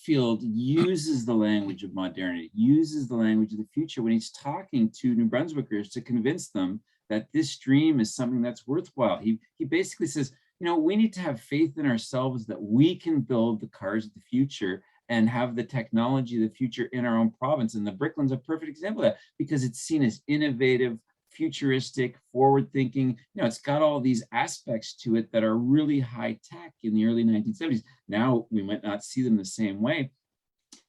Hatfield uses the language of modernity, uses the language of the future when he's talking to New Brunswickers to convince them that this dream is something that's worthwhile. He basically says, we need to have faith in ourselves that we can build the cars of the future and have the technology of the future in our own province. And the Bricklin's a perfect example of that because it's seen as innovative, futuristic, forward-thinking. It's got all these aspects to it that are really high tech in the early 1970s. Now we might not see them the same way.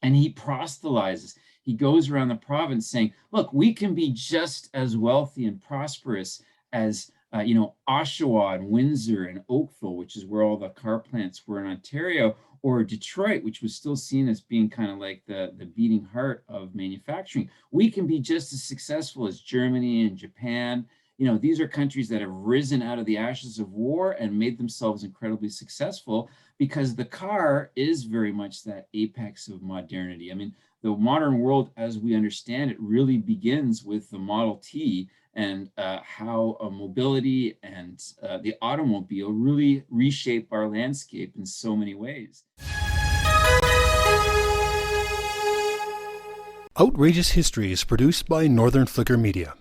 And he proselytizes. He goes around the province saying, look, we can be just as wealthy and prosperous as Oshawa and Windsor and Oakville, which is where all the car plants were in Ontario, or Detroit, which was still seen as being kind of like the beating heart of manufacturing. We can be just as successful as Germany and Japan. These are countries that have risen out of the ashes of war and made themselves incredibly successful because the car is very much that apex of modernity. I mean, the modern world, as we understand it, really begins with the Model T and how mobility and the automobile really reshape our landscape in so many ways. Outrageous History is produced by Northern Flicker Media.